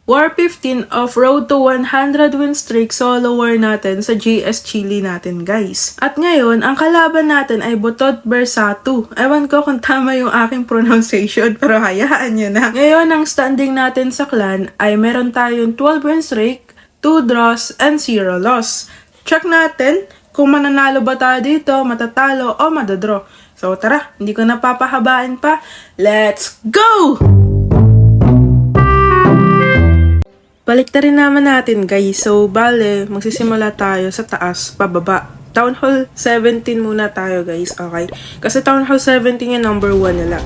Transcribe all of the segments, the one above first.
War 15 of Road to 100 win streak solo war natin sa GS Chile natin, guys. At ngayon, ang kalaban natin ay Butot Bersatu. Ewan ko kung tama yung aking pronunciation, pero hayaan nyo na. Ngayon, ang standing natin sa clan ay meron tayong 12 win streak, 2 draws, and 0 loss. Check natin kung mananalo ba tayo dito, matatalo, o madadraw. So tara, hindi ko napapahabain pa. Let's go! Baliktarin naman natin, guys. So, bale, magsisimula tayo sa taas, pababa. Town Hall 17 muna tayo, guys. Okay? Kasi Town Hall 17 yung number 1 nila.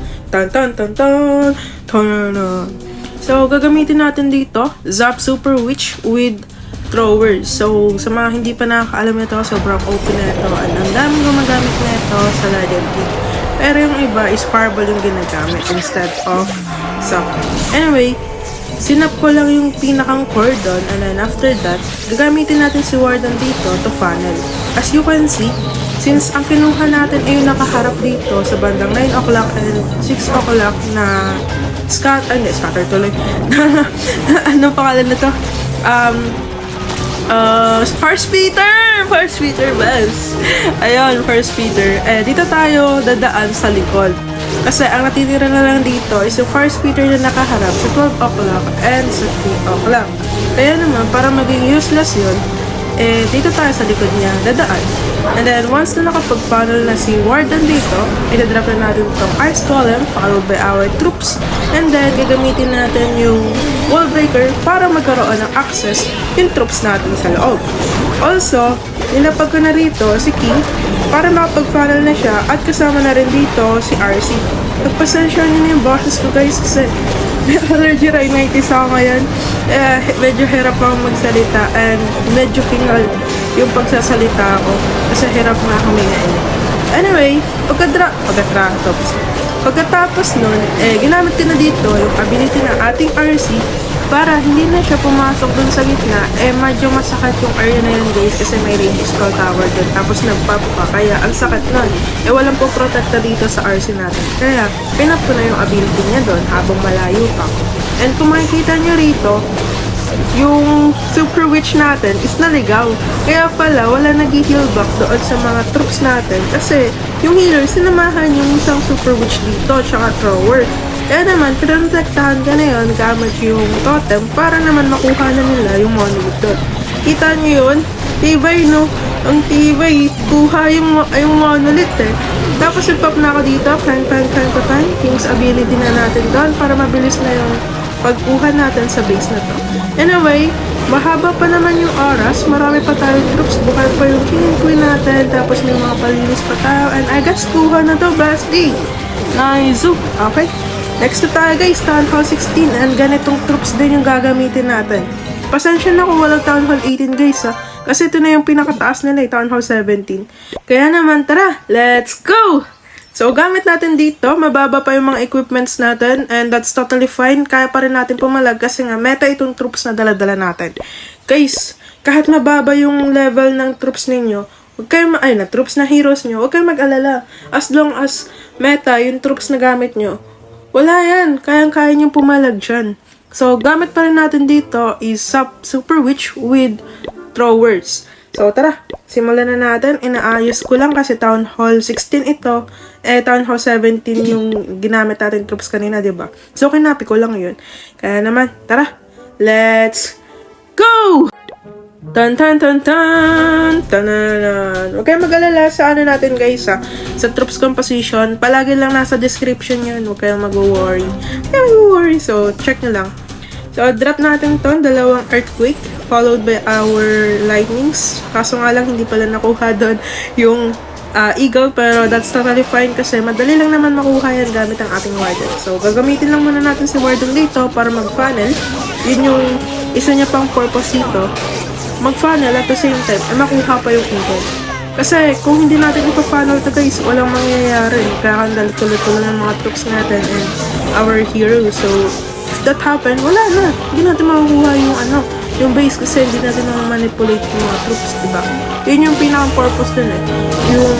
So, gagamitin natin dito, Zap Super Witch with Throwers. So, sa mga hindi pa nakakaalam nito, sobrang open na ito. Ang daming gumagamit na ito sa Legend League. Pero yung iba is Fireball yung ginagamit instead of Zap. Anyway, sinap ko lang yung pinakang core doon, and then after that, gagamitin natin si Warden dito to funnel. As you can see, since ang kinuha natin ay yung nakaharap dito sa bandang 9 o'clock and 6 o'clock na scatter tuloy. Anong pangalan na to? First Peter Bells. Ayun, First Peter. Dito tayo dadaan sa likod. Kasi ang natitira na lang dito is yung First Peter na nakaharap sa 12 o'clock and sa 3 o'clock. Kaya naman, para maging useless yun, dito tayo sa likod niya dadaan. And then, once na nakapag-funnel na si Warden dito, idadrop na natin itong Ice Golem, followed by our troops. And then, gagamitin natin yung Wall Breaker para magkaroon ng access yung troops natin sa loob. Also, nilapag ko na rito si King para makapag-funnel na siya at kasama na rin dito si RC. Pagpasensya nyo na yung bosses ko, guys, kasi allergy rhinitis ako ngayon. Medyo hirap akong magsalita and medyo hingal yung pagsasalita ko kasi hirap nga humingain. Anyway, pagkatapos nun, ginamit ko na dito yung ability ng ating RC para hindi na siya pumasok dun sa gitna. Medyo masakit yung area na yun, guys, kasi may range skull tower dun. Tapos nagpop pa, kaya ang sakit nun. Walang po protekta dito sa RC natin. Kaya, pinap ko na yung ability niya dun habang malayo pa. And kung makikita nyo rito, yung Super Witch natin is naligaw. Kaya pala, wala nag-heal back doon sa mga troops natin. Kasi, yung healer, sinamahan yung isang Super Witch dito, tsaka thrower. Kaya naman, pinotektahan ka na yun gamit yung totem para naman makuha na nila yung monolith doon. Kita nyo yun? Tibay, no? Ang tibay. Kuha yung monolith, Tapos, ipop na ako dito. Pan. King's ability na natin doon para mabilis na yung pagkuha natin sa base na to. Anyway, mahaba pa naman yung oras. Marami pa tayong troops. Bukan pa yung king and queen natin. Tapos may mga palinis pa tayo. And I guess kuha na to, Basti. Nice. Okay. Next na tayo, guys, Town Hall 16, and ganitong troops din yung gagamitin natin. Pasensya na kung walang Town Hall 18, guys, kasi ito na yung pinakataas nila, Town Hall 17. Kaya naman, tara, let's go! So, gamit natin dito, mababa pa yung mga equipments natin, and that's totally fine. Kaya pa rin natin pumalag kasi nga meta itong troops na dala-dala natin. Guys, kahit mababa yung level ng troops ninyo, na troops na heroes nyo, huwag kayong mag-alala. As long as meta yung troops na gamit nyo, wala yan. Kayang-kaya niyong pumalag dyan. So, gamit pa rin natin dito is Super Witch with Throwers. So, tara. Simulan na natin. Inaayos ko lang kasi Town Hall 16 ito. Town Hall 17 yung ginamit natin troops kanina, diba? So, kinapi ko lang yun. Kaya naman, tara. Let's go! Tan-tan-tan-tan! Tananan! Huwag kayong mag-alala sa ano natin, guys, sa troops composition. Palagi lang nasa description yun. Huwag kayong mag-worry. So, check nyo lang. So, drop natin to, dalawang earthquake, followed by our lightnings. Kaso nga lang, hindi pala nakuha doon yung eagle, pero that's totally fine kasi madali lang naman makuha yan gamit ang ating warden. So, gagamitin lang muna natin si warden dito para mag-funnel. Yun yung isa niya pang purpose dito. Mag-funnel at the same time, makuha pa yung eagle. Kasi kung hindi natin ipa-funnel to, guys, walang mangyayari. Kaya kandal tuloy-tuloy ng mga troops natin and our hero. So, if that happen, wala na. Hindi natin makukuha yung base kasi hindi natin ma-manipulate yung mga troops, diba? Yun yung pinaka-purpose dun Yung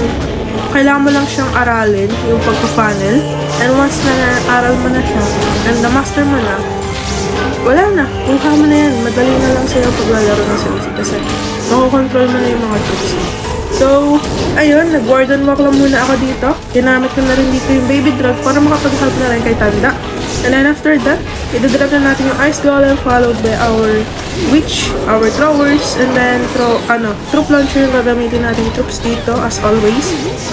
kailangan mo lang siyang aralin, yung pagpa-funnel. And once na aral mo na siya, and na-master mo na, wala na. Kuha mo na yan. Madali na lang sa'yo paglalaro ng Celeste kasi makokontrol mo na yung mga troops mo. So, ayun, nag-warden walk lang muna ako dito. Ginamit ko na rin dito yung baby drag para makapag-help na rin kay Tanda. And then after that, idadrop na natin yung Ice Golem followed by our Witch, our Throwers, and then troop launcher yung gagamitin natin yung troops dito as always.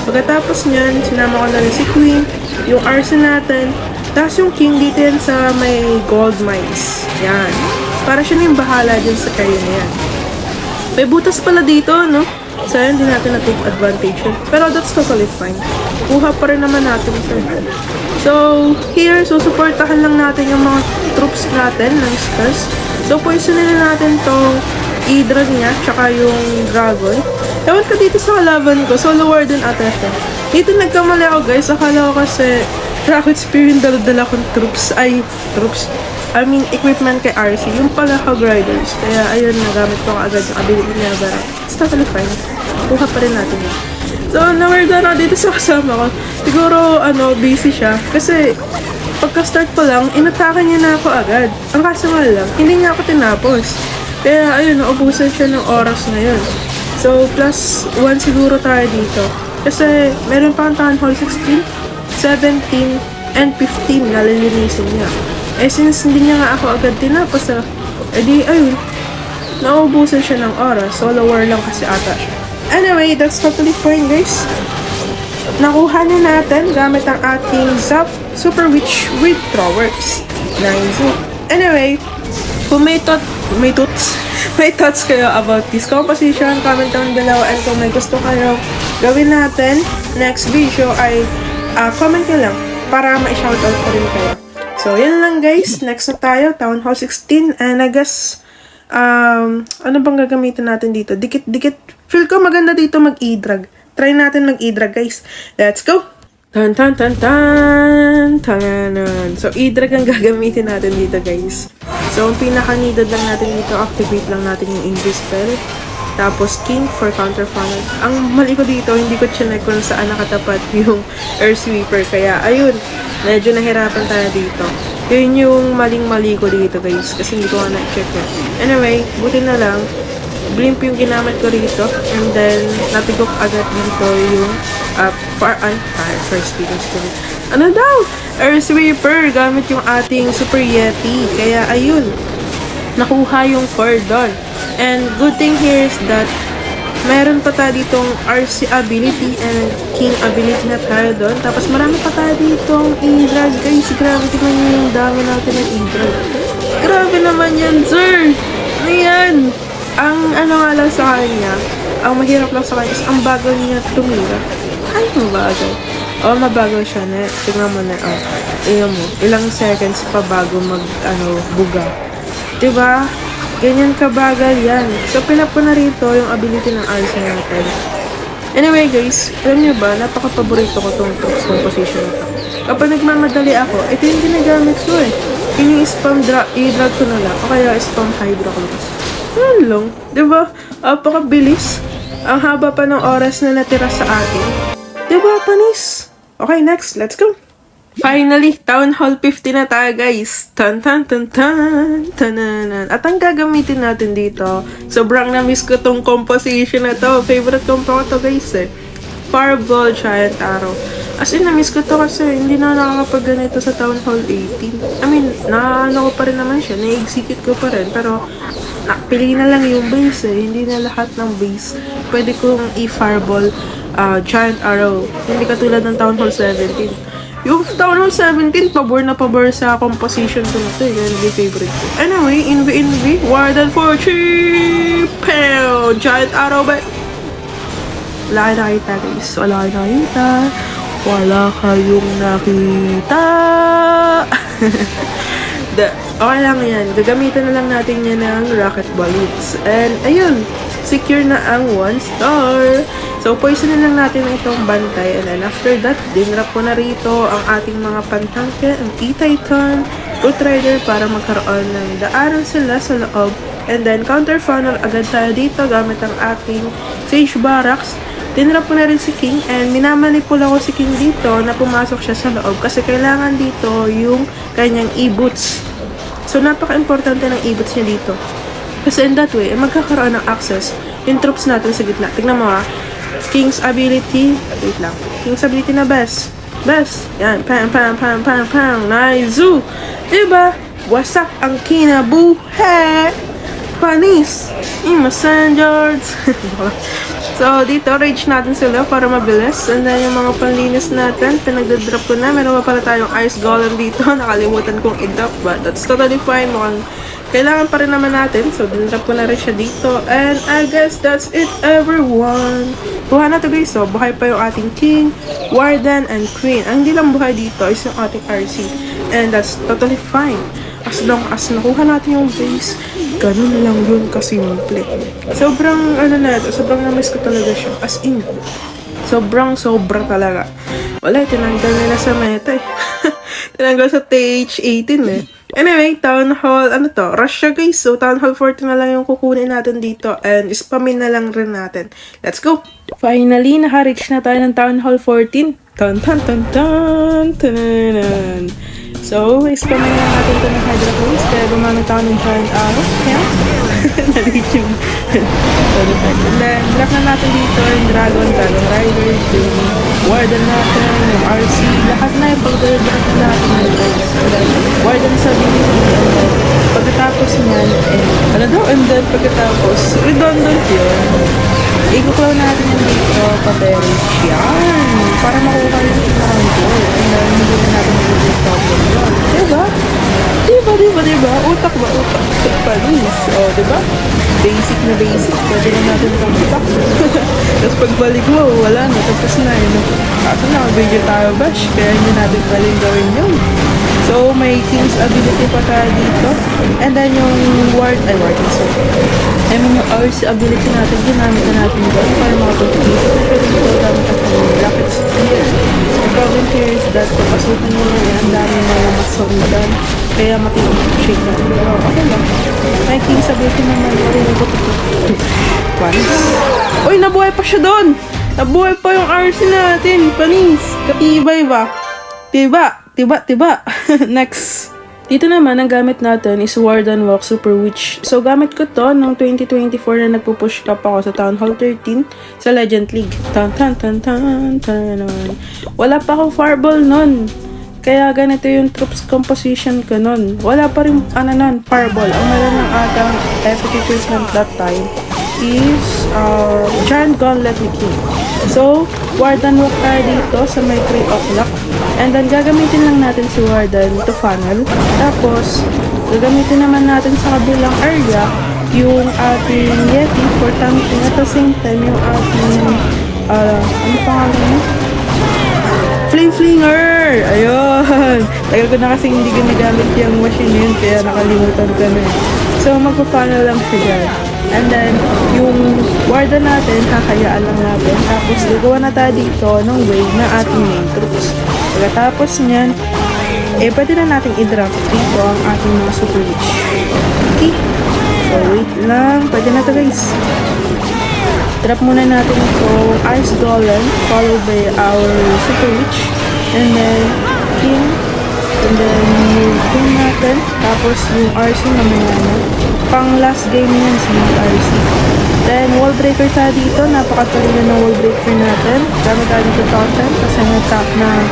Pagkatapos nyan, sinama ko na rin si Queen, yung RC natin, tapos yung King dito yan sa may gold mines. Yan. Para siya na yung bahala dyan sa area na yan. May butas pala dito, no? So, hindi natin na-take advantage yun. Pero that's totally fine. Kuha pa rin naman natin sa head. So, here, susuportahan lang natin yung mga troops natin ng spells. So, poisonin na natin tong E-Drag niya, tsaka yung Dragon. Ewan ko dito sa kalaban ko, solo warden at ito. Dito nagkamali ako guys, akala ko kasi Rocket Spear yung dala kong equipment kay RC. Yung pala Hog Riders. Kaya, ayun, nagamit ko agad yung ability niya. But it's totally fine. Kuha pa rin natin yun. So, nawirda na dito sa kasama ko. Siguro, busy siya. Kasi, pagka-start pa lang, inatake niya na ako agad. Ang kaso nga lang, hindi niya ako tinapos. Kaya, ayun, naubusan siya ng oras na yun. So, plus 1 siguro tayo dito. Kasi, meron pa ang Town Hall 16, 17, and 15 na lilinisin niya. Eh, since hindi niya nga ako agad tinapos, edi, ayun, naubusan siya ng oras. Solo war lang kasi ata siya. Anyway, that's totally fine, guys. Nakuha na natin gamit ang ating Zap Super Witch with Throwers. Nice. Anyway, kung may thoughts kayo about this composition, comment down below, and kung may gusto kayo gawin natin next video ay comment nyo lang para ma-shoutout ko rin kayo. So, yun lang guys. Next na tayo, Town Hall 16, and I guess ano bang gagamitin natin dito? Dikit. Feel ko maganda dito mag-e-drag. Try natin mag-e-drag, guys. Let's go! Tan. So, e-drag ang gagamitin natin dito, guys. So, ang pinaka-needed lang natin dito, activate lang natin yung English spell. Tapos, King for counter funnel. Ang mali ko dito, hindi ko chinek kung saan nakatapat yung Earth Sweeper. Kaya, ayun, medyo nahirapan tayo dito. Yun yung maling-mali ko dito, guys. Kasi hindi ko nga na-check yun. Anyway, buti na lang. Blimp yung ginamit ko rito. And then, natigok agad dito yung first speakers ko. Ano daw? Earth Sweeper. Gamit yung ating Super Yeti. Kaya, ayun. Nakuha yung core doon. And good thing here is that meron pa tayo ditong RC ability and King ability na tayo doon. Tapos marami pa tayo ditong E-Drag. Guys, grabe tingnan nyo yung dami natin ng E-Drag. Grabe naman yan, sir! Ano yan? Ang nga lang sa kanya, ang mahirap lang sa kanya is ang bagal niya tumira. Ay, mabagal. Mabagal siya na. Tingnan mo na. Tingnan mo. Ilang seconds pa bago buga. Diba? Ganyan kabagal yan. So, pinap ko na rito yung ability ng RC natin. Anyway, guys, alam nyo ba, napaka-paborito ko itong troops composition na ito. Kapag nagmamadali ako, ito yung ginagamit ko eh. Ini-spam i-drag ko na lang. O kaya spam Hydro Claws. Yan lang. Diba? Napaka-bilis. Ang haba pa ng oras na natira sa atin. Diba, panis? Okay, next. Let's go. Finally, Town Hall 50 na tayo, guys. At ang gagamitin natin dito, sobrang na-miss ko tong composition na to. Favorite compo ko to, guys, eh. Fireball, Giant Arrow. As in, na-miss ko to kasi hindi na nakakapag-ganito sa Town Hall 18. I mean, ko pa rin naman siya. Na-execute ko pa rin. Pero, pili na lang yung base, eh. Hindi na lahat ng base. Pwede kong i-Fireball, Giant Arrow. Hindi katulad ng Town Hall 17. Yung Town Hall 17, pabor na pabor sa composition ko na to. Yan, yung favorite ko. Anyway, Invi, Warden for cheap! Pow! Giant Arrow ba? Wala kayo nakita, guys. Wala kayong nakita. Okay lang yan. Gagamitan na lang natin yan ng Rocket Balloons. And, ayun. Secure na ang 1 star. So, poisonin lang natin itong bantay. And then, after that, dinrap ko na rito ang ating mga pantangke, ang E-Titan, Root Rider, para magkaroon ng daanan sila sa loob. And then, counter funnel agad tayo dito gamit ang ating Sage Barracks. Dinrap ko na rin si King. And minamanipula ko si King dito na pumasok siya sa loob. Kasi kailangan dito yung kanyang E-Boots. So, napaka-importante ng e-boots niya dito. Kasi in that way, magkakaroon ng access yung troops natin sa gitna. Tignan mo ha. King's ability. Wait lang. King's ability na best. Best. Yan. Pam, pam, pam, pam, pam. Nice. Zoo. Diba? Wasak ang kinabuhi. Panis. Messengers. So, dito, rage natin sila para mabilis. And then, yung mga panlinis natin, pinagdadrop ko na. Meron pa pala tayong ice golem dito. Nakalimutan kong i-drop, but that's totally fine. Mukhang kailangan pa rin naman natin. So, dinrop ko na rin siya dito. And I guess that's it, everyone. Buhay na to guys. So, buhay pa yung ating king, warden, and queen. Ang hindi lang buhay dito is yung ating RC. And that's totally fine. As long as nakuha natin yung base, ganun lang yun kasimple. Sobrang, sobrang na-miss ko talaga siya. As in, sobra talaga. Wala, tinanggal nila sa meta eh. Tinanggal sa TH18 eh. Anyway, Town Hall, rush siya guys. So, Town Hall 14 na lang yung kukunin natin dito. And spamin na lang rin natin. Let's go! Finally, naka-reach na tayo ng Town Hall 14. Tan tan tan tan tan. So, spamin na natin ito ng Hydra Clones. Kaya gumamit ako ng Giant Arrow. Kaya, na-reach yung and then, drop na natin dito yung Dragon Rider, yung Warden natin, yung RC, lahat na yung pag-drop na natin yung guys. And then, Warden sa ability, and then, pagkatapos niyan, and then, pagkatapos, redundant yun. Ikuklaw natin yung dito, pa-berries yan, para makuha yung pinaka-goal. And then, hindi na natin yung problem yun. Diba? Utak ba? Utak. Panis. O, diba? Basic na basic. Pwede na natin itong utak. Tapos pagbalik mo, wala na. Tapos na yun. Kaso na, video tayo bash. Kaya hindi natin pwedeng gawin yun. So, may King's ability pa tayo dito. And then yung yung RC ability natin, ginamit na natin doon para makapag-flip. Pero dito, gamit ako ng rocket spear. The problem here is that papasukan mo na ang dami mga masundan. Kaya shake natin. Pero okay lang. May King's ability naman. Marunong ko ito. Uy, nabuhay pa siya doon! Nabuhay pa yung RC natin. Panis. Katibay ba? Tiba. Next. Dito naman, ang gamit natin is Warden Walk Super Witch. So, gamit ko to nung 2024 na nagpo-push up ako sa Town Hall 13 sa Legend League. Wala pa akong Fireball nun. Kaya ganito yung troops composition ko nun. Wala pa rin, Fireball. Ang meron ng atang epic equipment that time is Giant Gauntlet ni King. So, Warden Walk tayo dito sa may 3 o'clock. And then, gagamitin lang natin si Warden to funnel. Tapos, gagamitin naman natin sa kabilang area yung ating Yeti for tanking. At the same time, yung ating, ano pangalan mo? Flame Flinger! Ayun! Tagal ko na kasi hindi ginagamit yung machine yun, kaya nakalimutan ko na. So, magpa-funnel lang siya dyan. And then, yung Warden natin, kakayaan lang natin. Tapos, gagawa na tayo dito ng way na ating main troops. Pagkatapos niyan, pwede na natin i-drop dito ang ating mga super witch. Okay? So, wait lang. Pwede na to guys. Drop muna natin itong Ice Golem, followed by our super witch. And then, King. And then, yung King natin. Tapos, yung RC na manana. Pang last game yan si RC. Then, wall breaker tayo dito. Napakatalino ng wall breaker natin. Gamit tayo dito totem kasi nag-tap na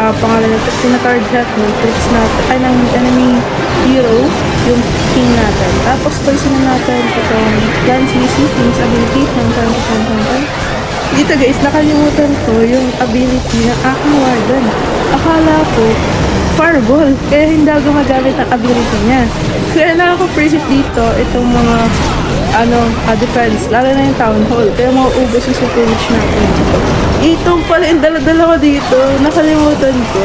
pangalan nito, tina-target ng troops natin, ay ng enemy hero, yung king natin. Tapos, poison natin itong Lance CC, King's ability, dito guys, nakalimutan ko yung ability ng aking Warden. Akala ko, Fireball, kaya hindi ako gumagamit ng ability niya. Kaya nakaka-preset dito itong mga defense, lalo na yung Town Hall. Kaya mauubos yung super witch natin. Itong pala yung dala-dala ko dito, nakalimutan ko.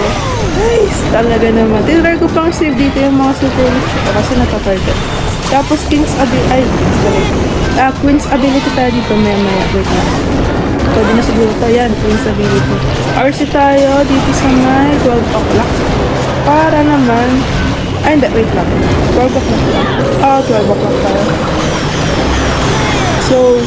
Nice! Talaga naman. Tinry ko pang save dito yung mga super witch ko kasi natatarget. Tapos Queen's ability tayo dito maya-maya. Wait na. Pwede na siguro ito. Yan, Queen's ability. RC tayo dito sa may 12 o'clock. Para naman, hindi, wait lang. 12 o'clock lang. 12 o'clock tayo. So,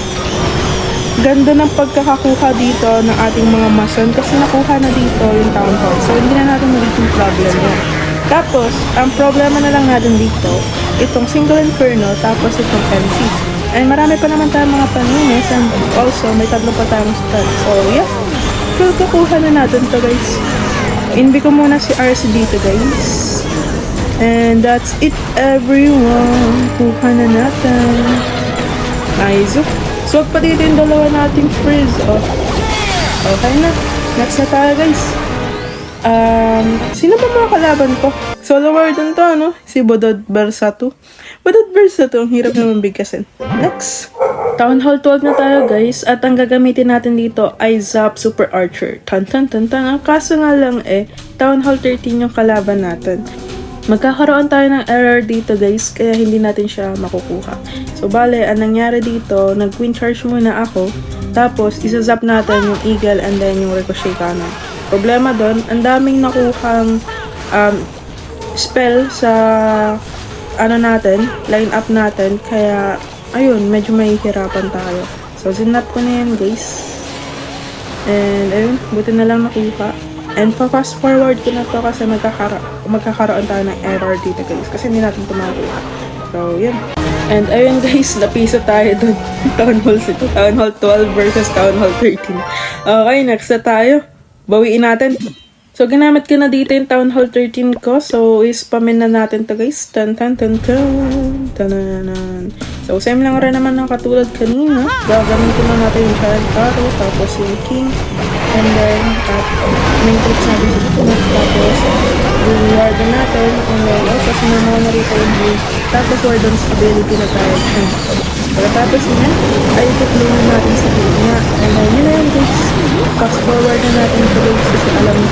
ganda ng pagkakakuha dito ng ating mga mason kasi nakuha na dito yung Town Hall. So, hindi na natin magiging problem yan. Tapos, ang problema na lang natin dito, itong single inferno, tapos itong MC. And marami pa naman tayong mga panunis, and also, may tatlo pa tayong stud. So, yeah. So, kukuha na natin to guys. Inbi ko muna si RC dito guys. And that's it everyone. Kuha na natin. Nice. So, pa dito yung dalawa nating freeze. Oh. Okay na. Next na tayo guys. Sino ba mga kalaban ko? Solo warden to, no? Si Bodod Versato. Bodod Versato, ang hirap naman bigkasin. Next. Town Hall 12 na tayo guys. At ang gagamitin natin dito ay Zap Super Archer. Tan. Ang kaso nga lang Town Hall 13 yung kalaban natin. Magkakaroon tayo ng error dito guys, kaya hindi natin siya makukuha. So bale, ang nangyari dito, nag-queen charge muna ako, tapos isa-zap natin yung eagle and then yung ricochet cannon. Problema doon, ang daming nakuhang spell sa line up natin, kaya ayun, medyo mahihirapan tayo. So sinap ko na yan guys. And ayun, buti na lang nakuha. And fast forward ko na to kasi magkakaroon tayo ng error dito guys. Kasi hindi natin tumakuha. So, yun. And ayun guys, napiso tayo doon. Town Hall 12 versus Town Hall 13. Okay, next na tayo. Bawiin natin. So, ginamit ko na dito yung Town Hall 13 ko. So, ispamin na natin to guys. Tananan. So, same lang rin naman ng katulad kanina. Gagamitin na natin yung Giant Arrow, tapos yung King. And then, main tricks natin dito. Tapos, yung Warden natin. And then, also, sinamaw na rito yung Blue. Tapos, Warden's ability na tayo. Pagkatapos yun, ay tutulungan natin sa gitna. And then, yun na yun guys. Fast forward na natin ito guys kasi alam na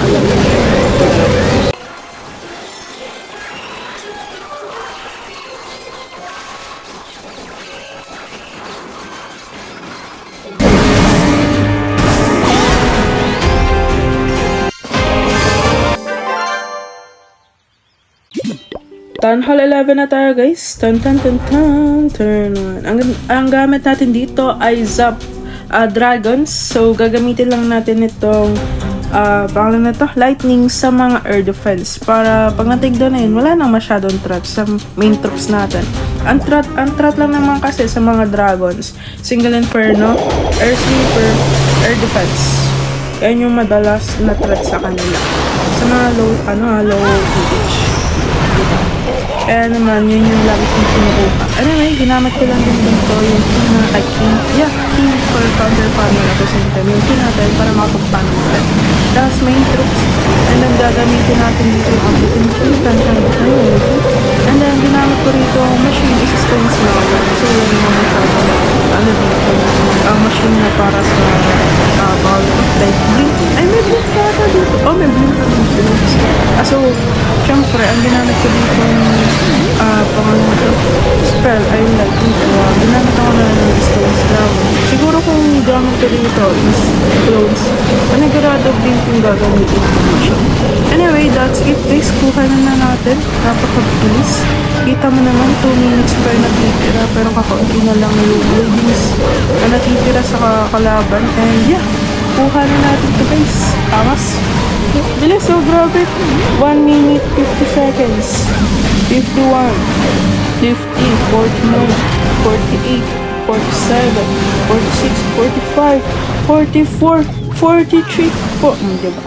Town Hall 11 na tayo guys. Turn on. Ang gamit natin dito ay Zap Dragons. So gagamitin lang natin itong pangalan na to, lightning sa mga air defense. Para pag natigdo na yun, wala nang masyadong threat sa main troops natin. Ang threat lang naman kasi sa mga dragons, single inferno, air sweeper, air defense. Yan yung madalas na threat sa kanila. Sa mga low PH. Kaya naman, yun yung lagi kong pinukuha. Anyway, ginamit ko lang din dito yung King for counter panel at the same time. Yung King natin para makapagpaano natin. Tapos main troops. And then gagamitin natin dito yung abutin ko. And then ginamit ko rito ang machine resistance lower. So yun yung dito. Ang machine na para sa ball of light blink. Ay, may blink pa ata dito. Oh, may blink pa dito. So, syempre, ang ginamit ko dito spell ay lightning. Ginamit ako na ng distance lang. Siguro kung gamit ko dito is clothes. Panigurado blink yung gagamitin ko. Anyway, that's it guys. Kuha na natin. Napakabilis. Kita mo naman 2 minutes pa yung natitira. Pero kakaunti na lang yung buildings na natitira sa kalaban. And yeah, kuha na natin ito guys. Angas. Bilis, so grabe. 1 minute, 50 seconds. 51, 50, 49, 48, 47, 46, 45, 44, 43, diba?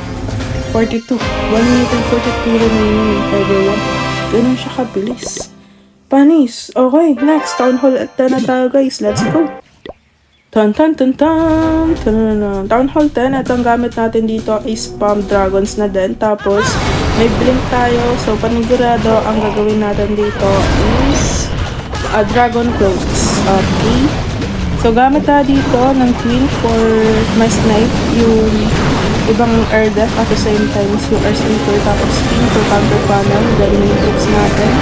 42. 1 minute and 42 remaining, everyone. Ganun siya kabilis. Panis. Okay, next. Town Hall 10 na tayo guys. Let's go. Town Hall 10, ito ang gamit natin dito is Spam Dragons na din. Tapos, may blink tayo. So, panigurado, ang gagawin natin dito is Dragon Clothes. Okay. So, gamit tayo dito ng Queen for my snipe. Yung ibang air death at the same time yung air sleeper. Tapos, King for counter panel. Then, yung troops natin.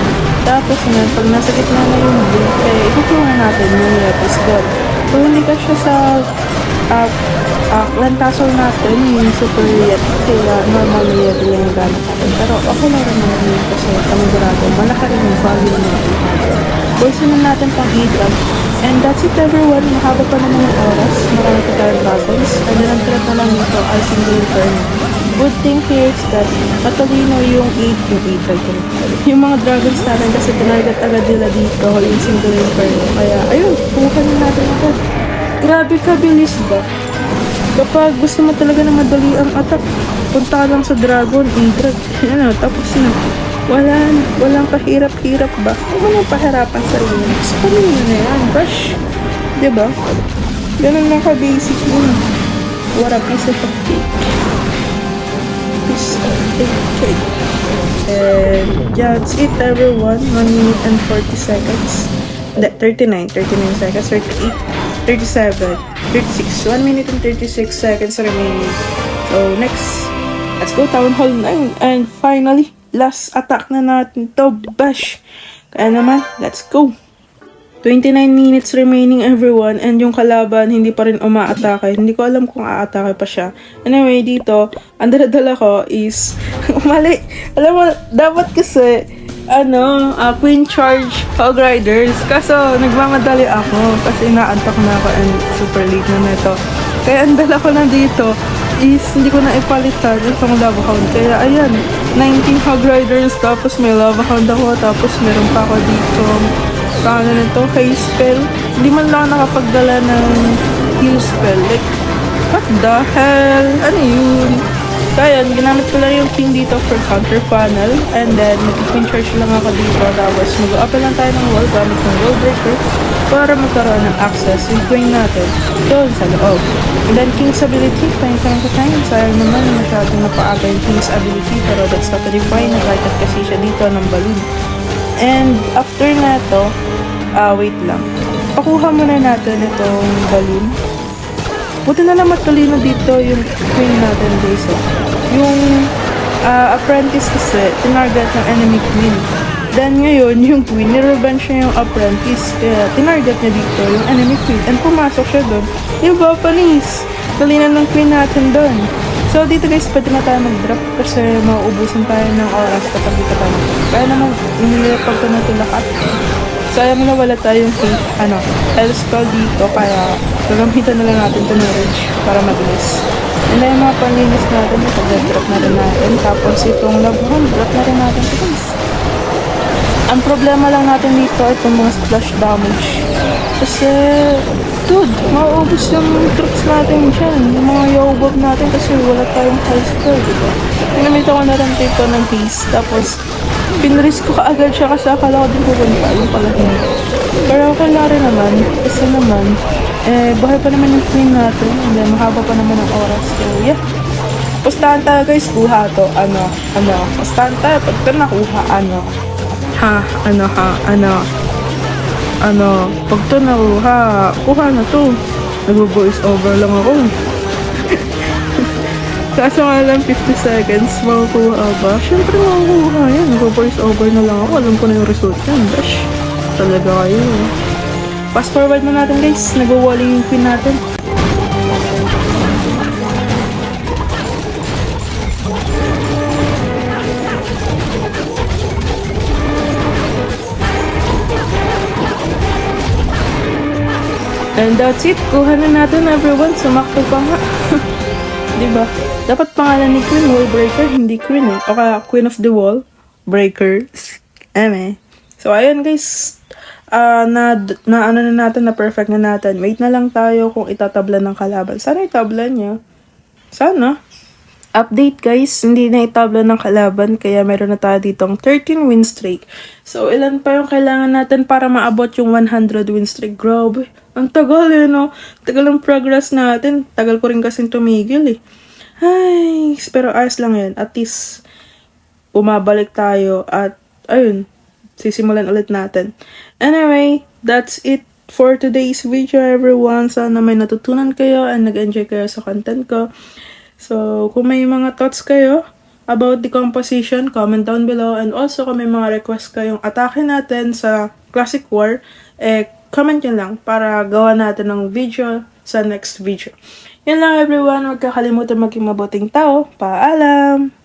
Tapos, pag nasa gitna na yung blink, ikukuha natin yung Lepis God. Kung hindi ka siya sa lantasol natin, yung super yeti, kaya normal na yeti lang yung gamit natin. Pero okay lang rin naman yun kasi panigurado, malaki rin yung value na natin. Poison na natin pang hidran. And that's it everyone, mahaba pa naman yung oras. Marami pa tayong dragons. And then ang trap na lang nito ay single inferno. good thing here is that matalino yung 8, yung mga dragons natin kasi tinarget agad nila dito yung single inferno. Kaya, ayun, kuha na natin agad. Grabe ka, bilis ba? Kapag gusto mo talaga na madali ang attack, punta ka lang sa dragon, drag, ano, tapos na. Walang kahirap-hirap ba? Huwag mo nang pahirapan sa sarili. Spammin mo na yan, brush. Diba? Ganun lang ka-basic yun. What a piece of cake. Piece of cake. And yeah, that's it everyone. 1 minute and 40 seconds. 39 seconds, 38, 37, 36. 1 minute and 36 seconds remaining. So next, let's go Town Hall 9. And finally, last attack na natin to, bash. Kaya naman, let's go. 29 minutes remaining everyone, and yung kalaban hindi pa rin umaatake. Hindi ko alam kung aatake pa siya. Anyway, dito, ang dala ko is mali. Alam mo, dapat kasi Queen Charge Hog Riders. Kaso, nagmamadali ako kasi inaantok na ako and super late na nito. Kaya ang dala ko na dito is hindi ko na ipalitan itong lava hound. Kaya ayan, 19 Hog Riders, tapos may lava hound ako, tapos meron pa ako dito paano nito, hail spell. Hindi man lang nakapagdala ng heal spell. Like, what the hell? Ano yun? Kaya, ginamit ko lang yung king dito for counter panel. And then, mag-queen charge lang ako dito. Tapos, mag-open lang tayo ng wall gamit ng wall breaker para magkaroon ng access yung queen natin doon sa loob. And then, king's ability, time to time. Sayang naman, masyadong napaaga yung king's ability. Pero that's totally fine. Nag-light kasi siya dito ng balloon. And after na to, wait lang. Pakuha muna natin itong balloon. Buti na lang matalino dito yung queen natin, guys. Yung apprentice kasi, tinarget ng enemy queen. Then ngayon, yung queen, nirevenge niya yung apprentice. Kaya tinarget niya dito yung enemy queen. And pumasok siya doon. Yung Japanese, talinan ng queen natin doon. So, dito guys, pwede na tayo mag-drop kasi mauubusan tayo ng oras kapag dito tayo. Kaya naman, inilipag ko na ito lahat. Sayang na wala tayong health spell dito, kaya gagamitan na lang natin ito ng rage para mabilis. And then, yung mga panlinis natin, pag-drop na rin natin. Tapos, itong labuhan, drop na rin natin ito guys. Ang problema lang natin dito, itong mga splash damage. Kasi, dude, mauubos yung troops natin dyan. Yung mga yobab natin kasi wala tayong high spell, diba? Pinamita ko na rin dito ng haste. Tapos, pinrisk ko kaagad siya kasi akala ko din pupunta. Yung pala hindi. Pero okay na rin naman. Kasi naman, bahay pa naman yung queen natin. Hindi, mahaba pa naman ang oras. So, yeah. Pustahan tayo guys, kuha to. Pustahan tayo. Pag ito nakuha, pag ito nakuha, kuha na to. Nag-voice over lang ako. Kaso nga lang 50 seconds, makukuha ba? Siyempre makukuha yan. Nag-voice over na lang ako. Alam ko na yung result yan. Dash. Talaga kayo. Fast forward na natin guys. Nag-walling yung queen natin. And that's it. Kuha na natin everyone. Sumakto pa nga. Diba? Dapat pangalan ni Queen Wall Breaker, hindi Queen eh. O kaya Queen of the Wall Breaker. So ayun guys. Na natin, na perfect na natin. Wait na lang tayo kung itatablan ng kalaban. Sana itablan niya. Sana. Update guys, hindi na itablan ng kalaban. Kaya meron na tayo ditong 13 win streak. So ilan pa yung kailangan natin para maabot yung 100 win streak? Grabe. Ang tagal no? Tagal ang progress natin. Tagal ko rin kasing tumigil eh. Ay, pero ayos lang yan. At least, bumabalik tayo at, ayun, sisimulan ulit natin. Anyway, that's it for today's video everyone. Sana may natutunan kayo and nag-enjoy kayo sa content ko. So, kung may mga thoughts kayo about the composition, comment down below. And also, kung may mga request kayong atake natin sa Classic War, comment nyo lang para gawa natin ng video sa next video. Yan lang everyone. Huwag kakalimutan maging mabuting tao. Paalam!